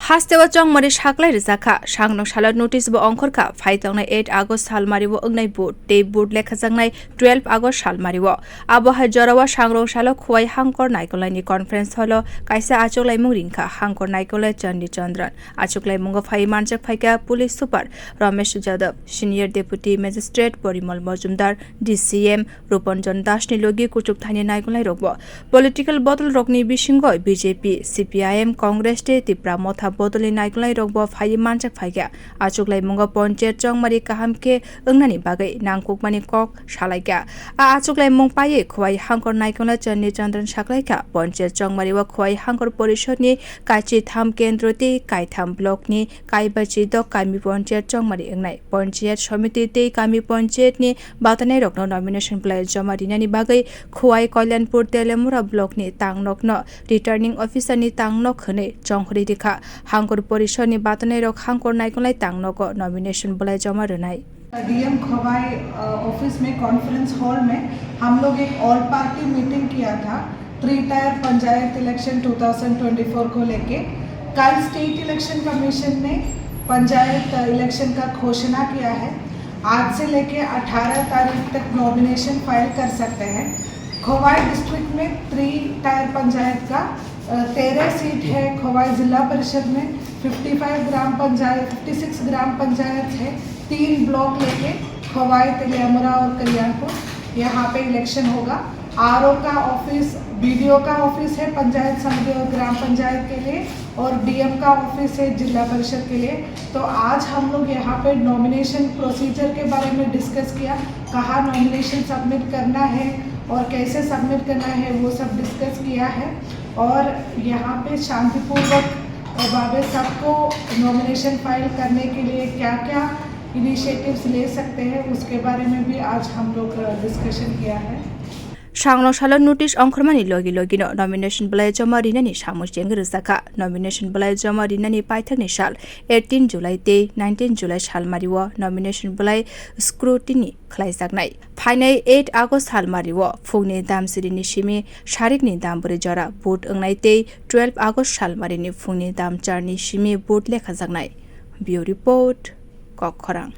हास्तेवा चंगमरि साकलाय रिजाखा सांगनं साला नोटिस बो अंखरखा फाइतांनाय 8 आगस्ट सालमारिवो अंगनाय बोर्ड ते बोर्ड लेखाजांनाय 12 आगस्ट सालमारिवो आबहाय जरावा सांग्रं साला खुवाय हांकर नायकलायनि कॉन्फ्रेंस हलो कायसा आचोकलाय मुरिंखा हांकर नायकलाय चंडी चंद्रन आचोकलाय मुंग फाइ मानचक फाइका police super Ramesh Yadav senior deputy magistrate Parimal Majumdar DCM Rupanjan दासनि लोगी कुचुक थानि नायकलाय रोगबो पॉलिटिकल बदल रोगनि बिसिंगय बीजेपी सीपीआईएम कांग्रेस ते तिप्रा मोथा बदली नायकलाय रोगबो फाइ मानचक फाइका आचोकलाय मुंग पंचायत चंगमारि काहामके अंगनानि बागै नांकुकमानि कक सालायका आचोकलाय मुंग पाये खुवाय हांकर नायकलाय चन्नी चंद्रन साकलायका पंचायत चंगमारि व खुवाय हांकर परिषदनि काची थाम केन्द्रते कायथाम ब्लकनि कायबाची द कामी पंचायत चंगमारि अंगनाय पंचायत समिति ते कामी पंचायतनि बातनाय रोगनो नॉमिनेशन प्लाय जमा दिनानि बागै खुवाय कल्याणपुर तेलेमुरा ब्लकनि तांनकनो रिटर्निंग ऑफिसरनि तांनक हनै चंखरि दिखा हांकर परिषदनि बातनाय रोग हांकर नायकलाय तांनको नॉमिनेशन प्लाय जमा रनाय डीएम खवाई ऑफिस में कॉन्फ्रेंस हॉल में हम लोग एक ऑल पार्टी मीटिंग किया था 3 टायर पंचायत इलेक्शन 2024 को लेके। कल स्टेट इलेक्शन कमीशन ने पंचायत इलेक्शन का घोषणा किया है। आज से लेके 18 तारीख तक नॉमिनेशन फाइल कर सकते हैं। खवाई डिस्ट्रिक्ट में 3 टायर पंचायत का 13 सीट है। खवाई जिला परिषद में 56 ग्राम पंचायत है। 3 ब्लॉक लेके खवाई तेलियामुरा और कल्याणपुर यहाँ पे इलेक्शन होगा। आरओ का ऑफिस, बीडीओ का ऑफिस है पंचायत समिति और ग्राम पंचायत के लिए और डीएम का ऑफिस है जिला परिषद के लिए। तो आज हम लोग यहाँ पे नॉमिनेशन प्रोसीजर के बारे में डिस्कस किया, कहाँ नॉमिनेशन सबमिट करना है और कैसे सबमिट करना है वो सब डिस्कस किया है। और यहाँ पे शांतिपूर्वक बाबे सबको नॉमिनेशन फाइल करने के लिए क्या क्या इनिशिएटिव्स ले सकते हैं उसके बारे में भी आज हम लोग डिस्कशन किया है। सांगनो साला नोटिस अंखरमानि लगी लगिनो नॉमिनेशन बलाय जमा रिनानि सामुजेंग रिजाखा नॉमिनेशन बलाय जमा रिनानि पाइथाकनि साल 18 जुलाई ते 19 जुलाई सालमारिवो नॉमिनेशन बलाय स्क्रुटिनि खलायजागनाय फाइनाय 8 आगस्ट सालमारिवो फुंनि दामसिरिनि सिमि सारिकनि दामबुरि जरा भोट अंगनाय ते 12 आगस्ट सालमारिनि फुंनि दाम 4नि सिमि भोट लेखाजागनाय बिउ रिपोर्ट कखरां।